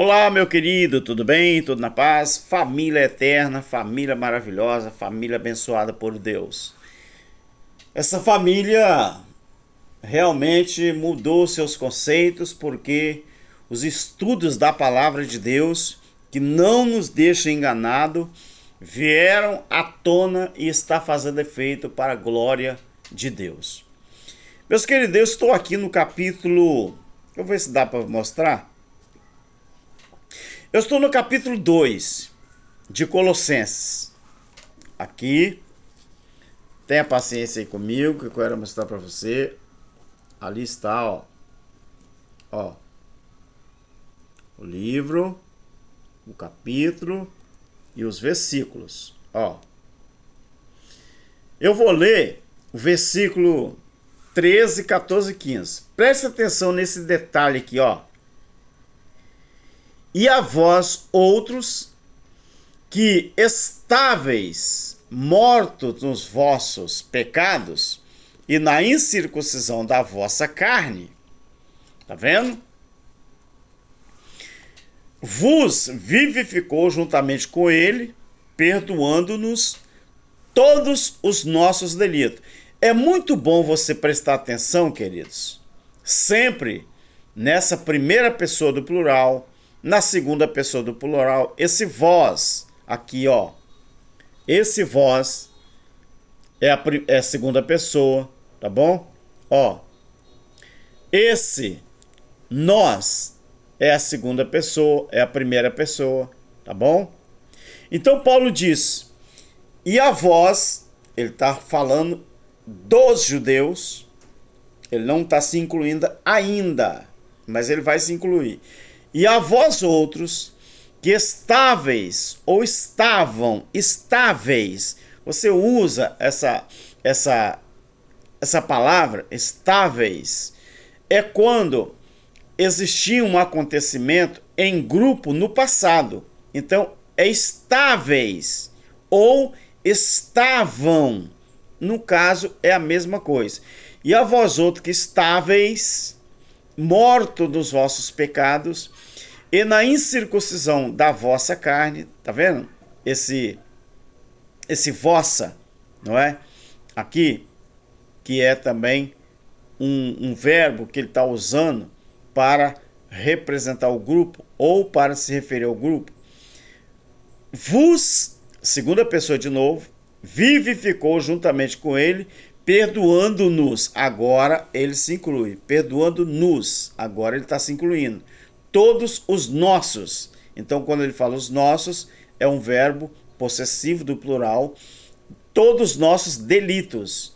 Olá, meu querido, tudo bem? Tudo na paz? Família eterna, família maravilhosa, família abençoada por Deus. Essa família realmente mudou seus conceitos porque os estudos da palavra de Deus, que não nos deixam enganado, vieram à tona e está fazendo efeito para a glória de Deus. Meus queridos, eu estou aqui no capítulo. Eu vou ver se dá para mostrar. Eu estou no capítulo 2 de Colossenses. Aqui, tenha paciência aí comigo, que eu quero mostrar para você. Ali está, ó, o livro, o capítulo e os versículos, ó. Eu vou ler o versículo 13, 14 e 15. Preste atenção nesse detalhe aqui, ó. E a vós outros que estáveis mortos nos vossos pecados e na incircuncisão da vossa carne, tá vendo? Vos vivificou juntamente com ele, perdoando-nos todos os nossos delitos. É muito bom você prestar atenção, queridos, sempre nessa primeira pessoa do plural, na segunda pessoa do plural, esse vós aqui, ó. Esse vós é a segunda pessoa, tá bom? Ó. Esse nós é a segunda pessoa, é a primeira pessoa, tá bom? Então Paulo diz: e a vós, ele está falando dos judeus, ele não está se incluindo ainda, mas ele vai se incluir. E a vós outros que estáveis ou estavam estáveis, você usa essa palavra estáveis, é quando existia um acontecimento em grupo no passado. Então é estáveis ou estavam, no caso é a mesma coisa. E a vós outros que estáveis morto dos vossos pecados e na incircuncisão da vossa carne, tá vendo? Esse vossa, não é? Aqui, que é também um verbo que ele está usando para representar o grupo ou para se referir ao grupo. Vos, segunda pessoa de novo, vivificou juntamente com ele, perdoando-nos. Agora ele se inclui. Perdoando-nos. Agora ele está se incluindo. Todos os nossos. Então, quando ele fala os nossos, é um verbo possessivo do plural. Todos os nossos delitos.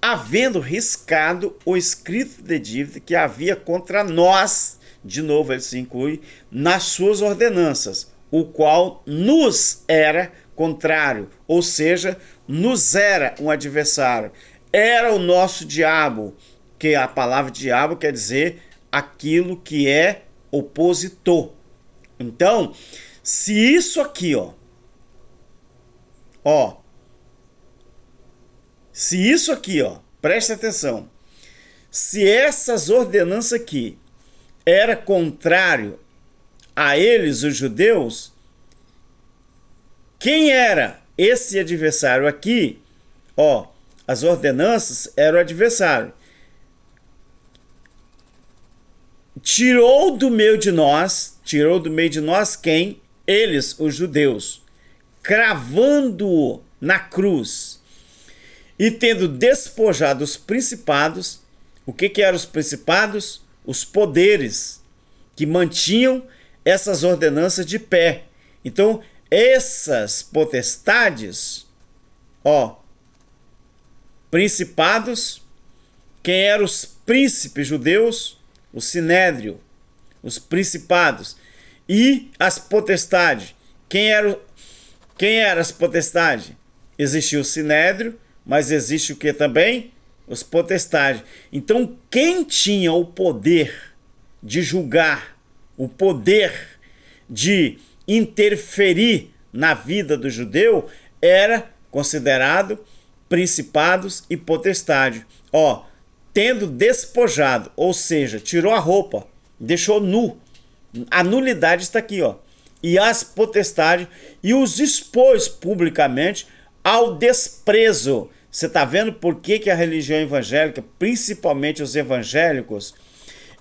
Havendo riscado o escrito de dívida que havia contra nós. De novo ele se inclui. Nas suas ordenanças. O qual nos era contrário, ou seja, nos era um adversário, era o nosso diabo, que a palavra diabo quer dizer aquilo que é opositor. Então, se isso aqui, se isso aqui, preste atenção, se essas ordenanças aqui era contrário a eles, os judeus, quem era esse adversário aqui? As ordenanças eram o adversário. Tirou do meio de nós quem? Eles, os judeus, cravando-o na cruz e tendo despojado os principados. O que eram os principados? Os poderes que mantinham essas ordenanças de pé. Então, essas potestades, principados, quem eram os príncipes judeus? O sinédrio, os principados. E as potestades. Quem eram as potestades? Existia o sinédrio, mas existe o que também? Os potestades. Então, quem tinha o poder de julgar, o poder de interferir na vida do judeu, era considerado principados e potestade. Tendo despojado, ou seja, tirou a roupa, deixou nu, A nulidade está aqui, ó. E as potestades, e os expôs publicamente ao desprezo. Você está vendo por que a religião evangélica, principalmente os evangélicos,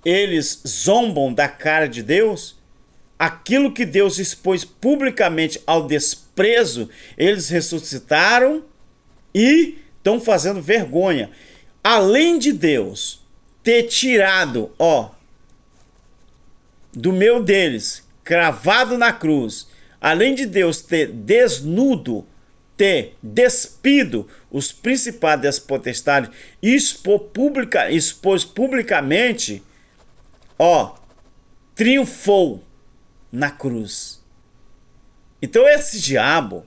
eles zombam da cara de Deus? Aquilo que Deus expôs publicamente ao desprezo, eles ressuscitaram e estão fazendo vergonha. Além de Deus ter tirado, ó, do meio deles, cravado na cruz, além de Deus ter desnudo, ter despido os principados e as potestades, expôs publicamente, ó, triunfou na cruz. Então esse diabo,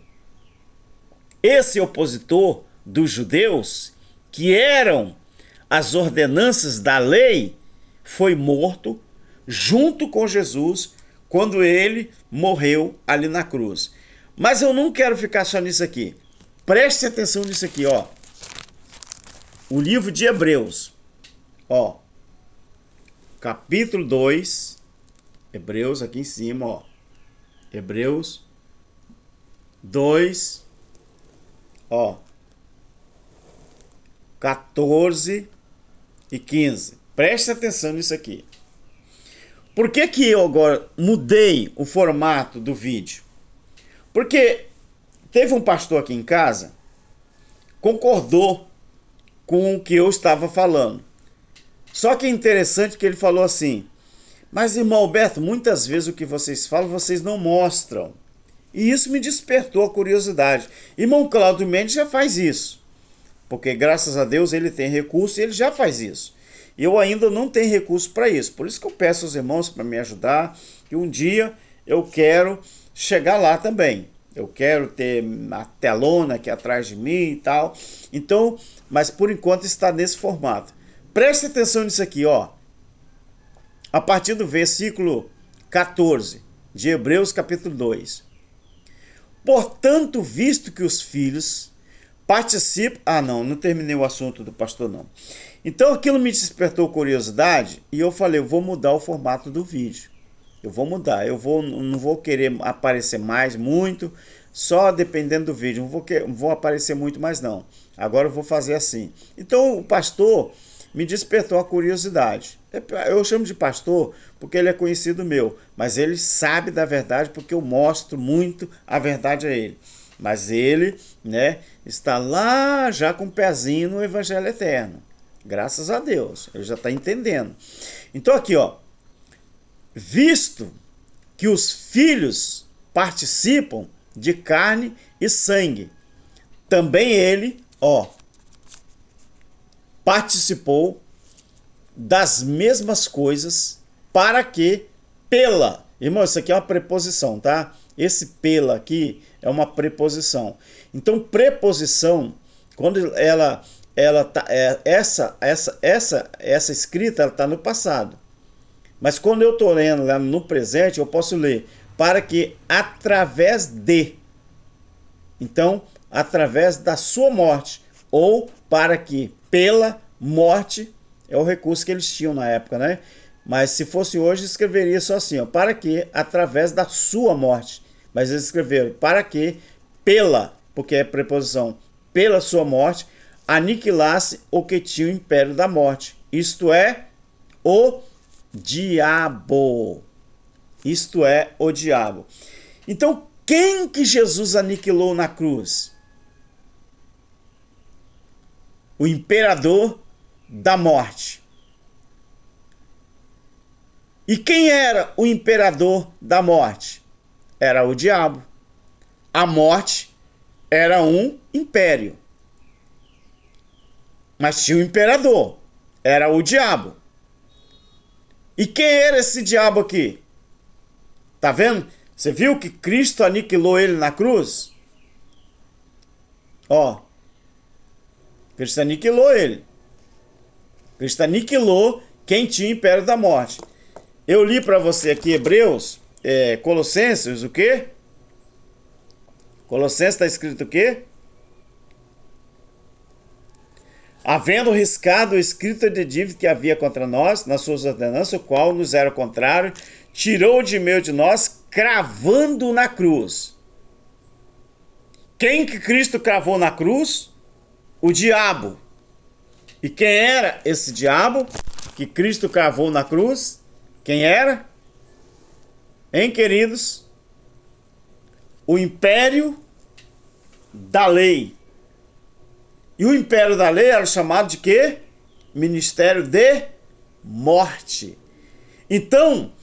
esse opositor dos judeus, que eram as ordenanças da lei, foi morto junto com Jesus quando ele morreu ali na cruz. Mas eu não quero ficar só nisso aqui. Preste atenção nisso aqui, ó. O livro de Hebreus, ó. Capítulo 2, Hebreus aqui em cima, ó. Hebreus 2, ó. 14 e 15. Preste atenção nisso aqui. Por que eu agora mudei o formato do vídeo? Porque teve um pastor aqui em casa, concordou com o que eu estava falando. Só que é interessante que ele falou assim: mas irmão Alberto, muitas vezes o que vocês falam, vocês não mostram. E isso me despertou a curiosidade. Irmão Cláudio Mendes já faz isso. Porque graças a Deus ele tem recurso e ele já faz isso. Eu ainda não tenho recurso para isso. Por isso que eu peço aos irmãos para me ajudar. E um dia eu quero chegar lá também. Eu quero ter a telona aqui atrás de mim e tal. Então, mas por enquanto está nesse formato. Preste atenção nisso aqui, ó. A partir do versículo 14 de Hebreus capítulo 2. Portanto, visto que os filhos participam... Ah, não terminei o assunto do pastor, não. Então aquilo me despertou curiosidade e eu falei, eu vou mudar o formato do vídeo. Eu vou mudar, não vou querer aparecer mais muito, só dependendo do vídeo. Não vou aparecer muito mais não. Agora eu vou fazer assim. Então o pastor me despertou a curiosidade. Eu chamo de pastor porque ele é conhecido meu, mas ele sabe da verdade porque eu mostro muito a verdade a ele. Mas ele, né, está lá já com o pezinho no Evangelho Eterno. Graças a Deus, ele já está entendendo. Então aqui, ó, visto que os filhos participam de carne e sangue, também ele, ó, participou das mesmas coisas para que pela... Irmão, isso aqui é uma preposição, tá? Esse pela aqui é uma preposição. Então, preposição, quando ela tá, essa escrita, ela está no passado. Mas quando eu estou lendo lá no presente, eu posso ler para que através de. Então, através da sua morte, ou para que pela morte, é o recurso que eles tinham na época, né? Mas se fosse hoje, escreveria só assim, ó, para que através da sua morte. Mas eles escreveram para que pela, porque é preposição, pela sua morte, aniquilasse o que tinha o império da morte. Isto é, o diabo. Isto é, o diabo. Então, quem que Jesus aniquilou na cruz? O imperador da morte. E quem era o imperador da morte? Era o diabo. A morte era um império. Mas tinha um imperador. Era o diabo. E quem era esse diabo aqui? Tá vendo? Você viu que Cristo aniquilou ele na cruz? Ó. Cristo aniquilou ele. Cristo aniquilou quem tinha o império da morte. Eu li para você aqui Hebreus, Colossenses, o quê? Colossenses está escrito o quê? Havendo riscado o escrito de dívida que havia contra nós, nas suas ordenanças, o qual nos era contrário, tirou de meio de nós, cravando na cruz. Quem que Cristo cravou na cruz? O diabo. E quem era esse diabo que Cristo cravou na cruz? Quem era? Hein, queridos? O império da lei. E o império da lei era chamado de quê? Ministério de morte. Então,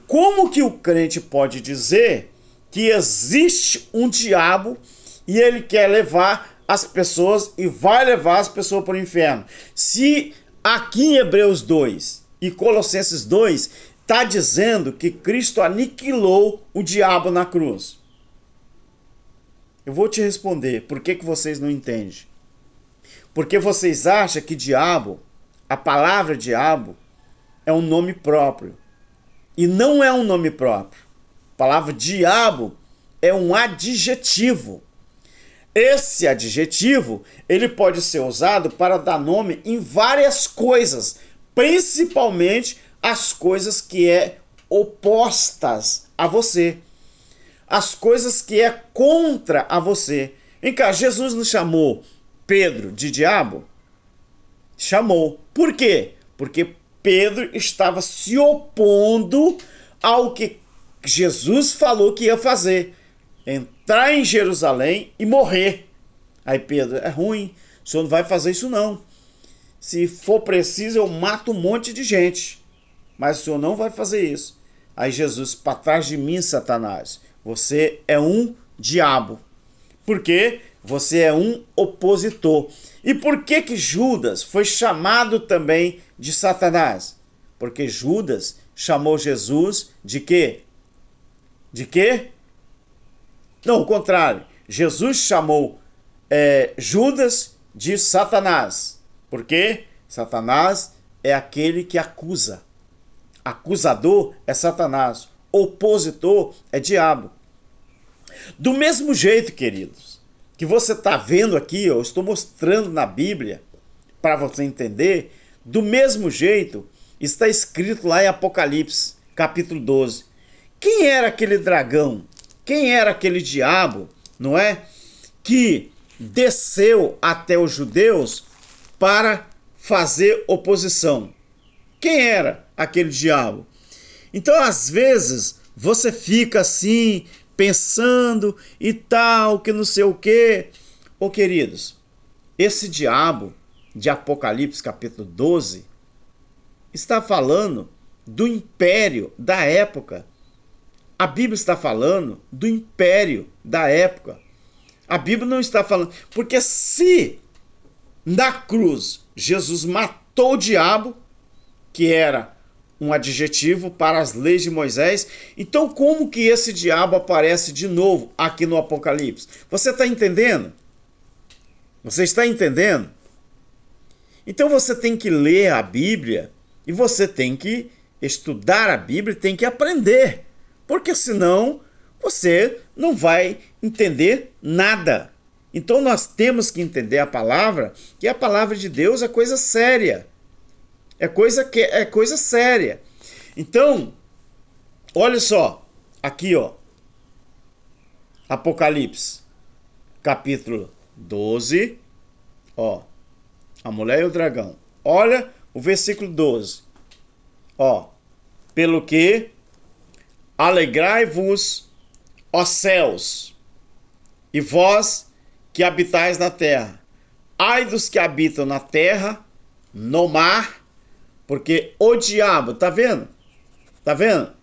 como que o crente pode dizer que existe um diabo e ele quer levar as pessoas e vai levar as pessoas para o inferno? Se aqui em Hebreus 2 e Colossenses 2 está dizendo que Cristo aniquilou o diabo na cruz. Eu vou te responder, por que vocês não entendem? Porque vocês acham que diabo, a palavra diabo, é um nome próprio. E não é um nome próprio. A palavra diabo é um adjetivo. Esse adjetivo, ele pode ser usado para dar nome em várias coisas, principalmente as coisas que é opostas a você, as coisas que é contra a você. Vem cá, Jesus não chamou Pedro de diabo? Chamou. Por quê? Porque Pedro estava se opondo ao que Jesus falou que ia fazer. Entrar em Jerusalém e morrer. Aí Pedro, é ruim, o senhor não vai fazer isso não. Se for preciso eu mato um monte de gente, mas o senhor não vai fazer isso. Aí Jesus, para trás de mim, Satanás, você é um diabo. Por quê? Você é um opositor. E por que que Judas foi chamado também de Satanás? Porque Judas chamou Jesus de quê? De quê? Não, o contrário. Jesus chamou Judas de Satanás. Porque Satanás é aquele que acusa. Acusador é Satanás. Opositor é diabo. Do mesmo jeito, queridos, que você está vendo aqui, eu estou mostrando na Bíblia, para você entender, do mesmo jeito está escrito lá em Apocalipse, capítulo 12. Quem era aquele dragão? Quem era aquele diabo, não é? Que desceu até os judeus para fazer oposição. Quem era aquele diabo? Então, às vezes, você fica assim, pensando e tal, que não sei o quê. Ô, queridos, esse diabo de Apocalipse capítulo 12 está falando do império da época. A Bíblia está falando do império da época. A Bíblia não está falando... Porque se na cruz Jesus matou o diabo, que era um adjetivo para as leis de Moisés, então como que esse diabo aparece de novo aqui no Apocalipse? Você está entendendo? Você está entendendo? Então você tem que ler a Bíblia e você tem que estudar a Bíblia e tem que aprender. Porque senão você não vai entender nada. Então nós temos que entender a palavra, que a palavra de Deus é coisa séria. É coisa séria. Então, olha só, aqui ó, Apocalipse, capítulo 12, ó, a mulher e o dragão. Olha o versículo 12, ó, pelo que alegrai-vos, ó céus, e vós que habitais na terra. Ai dos que habitam na terra, no mar, porque o diabo, tá vendo? Tá vendo?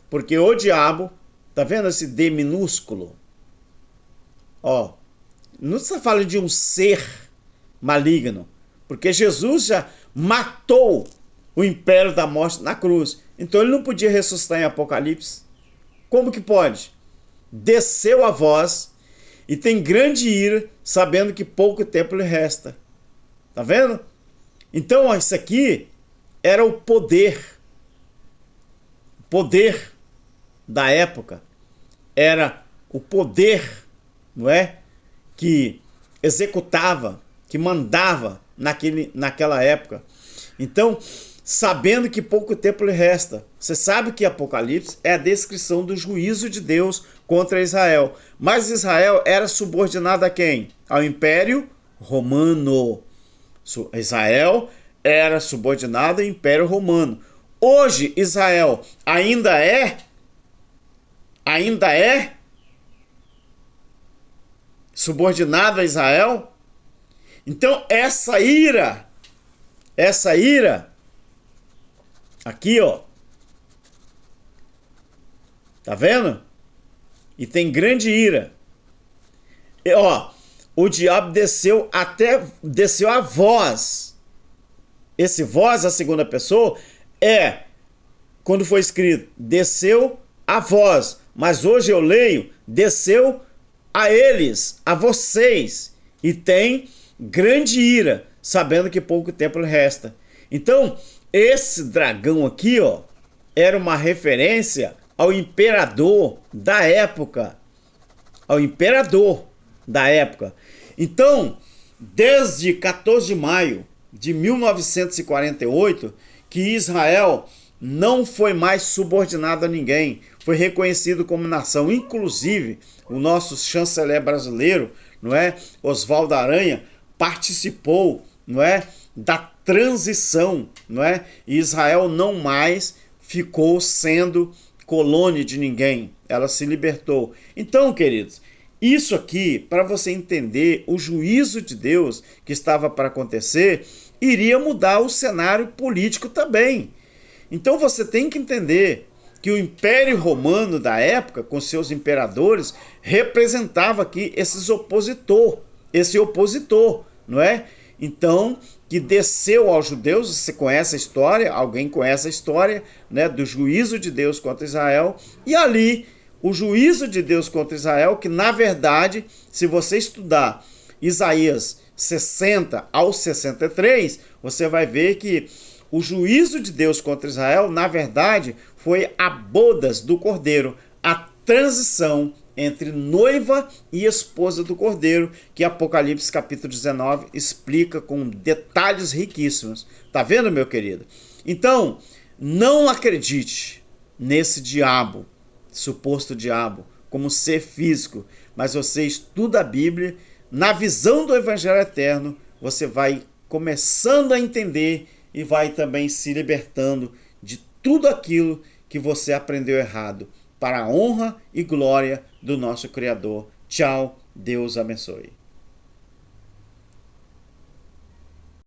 Porque o diabo, tá vendo esse D minúsculo? Ó, não está falando de um ser maligno, porque Jesus já matou o império da morte na cruz. Então ele não podia ressuscitar em Apocalipse. Como que pode? Desceu a voz e tem grande ira, sabendo que pouco tempo lhe resta. Tá vendo? Então isso aqui era o poder da época. Era o poder, não é? Que executava, que mandava naquela época. Então, sabendo que pouco tempo lhe resta. Você sabe que Apocalipse é a descrição do juízo de Deus contra Israel. Mas Israel era subordinado a quem? Ao Império Romano. Israel era subordinado ao Império Romano. Hoje Israel ainda é subordinado a Israel? Então essa ira aqui, ó, tá vendo? E tem grande ira. E, ó, o diabo desceu a voz. Esse voz, a segunda pessoa, é quando foi escrito desceu a voz, mas hoje eu leio desceu a eles, a vocês, e tem grande ira, sabendo que pouco tempo lhe resta. Então, esse dragão aqui, ó, era uma referência ao imperador da época. Ao imperador da época. Então, desde 14 de maio de 1948, que Israel não foi mais subordinado a ninguém, foi reconhecido como nação. Inclusive, o nosso chanceler brasileiro, não é, Oswaldo Aranha, participou, não é, da transição, não é? E Israel não mais ficou sendo colônia de ninguém, ela se libertou. Então, queridos, isso aqui, para você entender o juízo de Deus que estava para acontecer, iria mudar o cenário político também. Então você tem que entender que o Império Romano da época, com seus imperadores, representava aqui esse opositor, não é? Então, que desceu aos judeus, você conhece a história, alguém conhece a história, né, do juízo de Deus contra Israel, e ali o juízo de Deus contra Israel, que na verdade, se você estudar Isaías 60 ao 63, você vai ver que o juízo de Deus contra Israel, na verdade, foi a bodas do Cordeiro, a transição entre noiva e esposa do Cordeiro, que Apocalipse capítulo 19 explica com detalhes riquíssimos. Tá vendo, meu querido? Então, não acredite nesse diabo, suposto diabo, como ser físico, mas você estuda a Bíblia, na visão do Evangelho Eterno, você vai começando a entender e vai também se libertando de tudo aquilo que você aprendeu errado, para a honra e glória do nosso Criador. Tchau, Deus abençoe.